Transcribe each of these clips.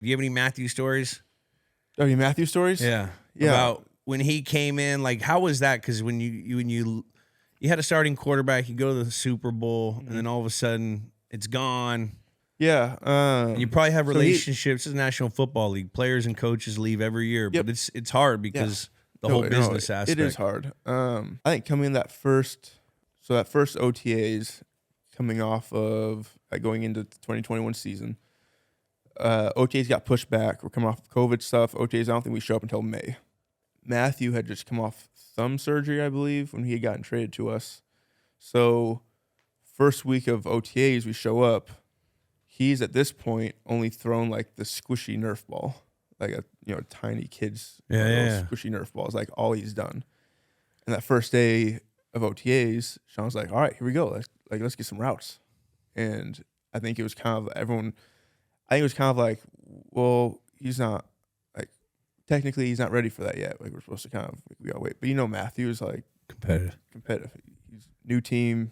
Do you have any Matthew stories? Oh, any Matthew stories? Yeah. About when he came in, like, how was that? Because when you had a starting quarterback, you go to the Super Bowl, and then all of a sudden it's gone. Yeah. And you probably have so relationships. It's the National Football League. Players and coaches leave every year, Yep. but it's hard because the whole business aspect. It is hard. I think coming in that first OTAs, coming off of going into the 2021 season, OTAs got pushed back. We're coming off COVID stuff. OTAs, I don't think we show up until May. Matthew had just come off thumb surgery, I believe, when he had gotten traded to us. So first week of OTAs, we show up. He's at this point only thrown like the squishy Nerf ball, like a tiny kid's squishy Nerf ball is like all he's done. And that first day of OTAs, Sean was like, "All right, here we go. Let's get some routes." And I think it was kind of everyone. I think it was kind of like, well, he's not technically he's not ready for that yet. Like we're supposed to kind of we gotta wait. But Matthew is like competitive. He's new team.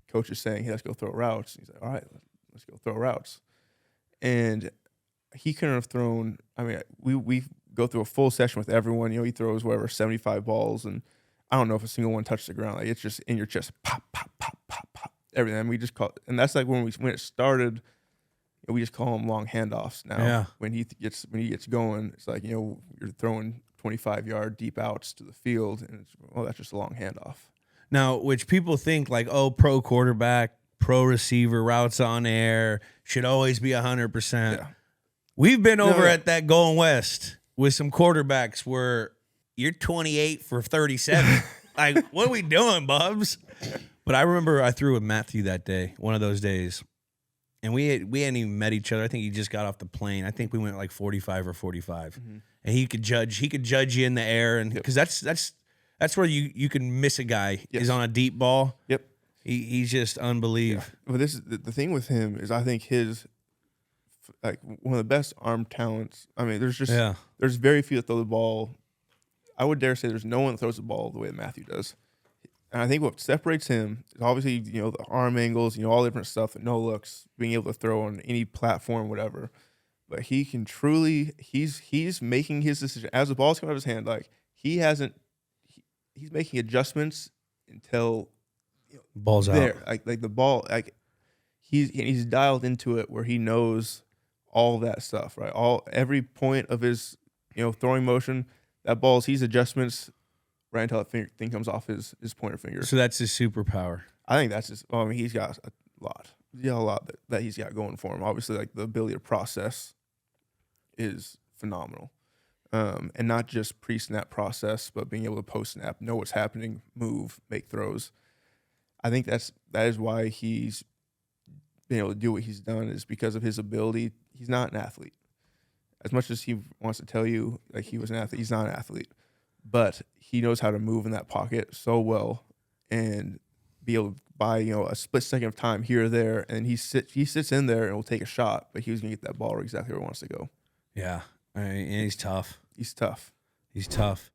Coach is saying, "Hey, let's go throw routes." He's like, "All right, let's go throw routes." And he couldn't have thrown. I mean, we go through a full session with everyone. He throws 75 balls, and I don't know if a single one touched the ground. Like it's just in your chest, pop, pop, pop, pop, pop, everything. And we just call, and that's like when it started. We just call them long handoffs now. Yeah. When he gets going, it's like you're throwing 25-yard deep outs to the field, and that's just a long handoff. Now, which people think like, oh, pro quarterback, pro receiver, routes on air should always be 100%. Yeah. We've been over at that Going West with some quarterbacks where you're 28 for 37. Like, what are we doing, Bubs? But I remember I threw with Matthew that day, one of those days, and we hadn't even met each other. I think he just got off the plane. I think we went like 45 or 45, and he could judge you in the air, and because that's where you can miss a guy is on a deep ball. Yep, he's just unbelievable. Yeah. But this is the thing with him is I think his one of the best arm talents. I mean, there's very few that throw the ball. I would dare say there's no one that throws the ball the way that Matthew does. And I think what separates him is obviously, the arm angles, all the different stuff, the no looks, being able to throw on any platform, whatever. But he can truly, he's making his decision as the ball's coming out of his hand. Like he's making adjustments until ball's there. out. Like the ball, like he's dialed into it where he knows all that stuff, right? Every point of his throwing motion, that ball's adjustments right until that thing comes off his pointer finger. So that's his superpower. I think that's his. I mean, he's got a lot. He's got a lot that he's got going for him. Obviously, like the ability to process is phenomenal, and not just pre-snap process, but being able to post-snap, know what's happening, move, make throws. I think that is why he's been able to do what he's done is because of his ability. He's not an athlete. As much as he wants to tell you like he was an athlete, he's not an athlete. But he knows how to move in that pocket so well and be able to buy, a split second of time here or there. And he sits in there and will take a shot, but he's going to get that ball exactly where he wants to go. Yeah. I mean, and he's tough. He's tough. He's tough.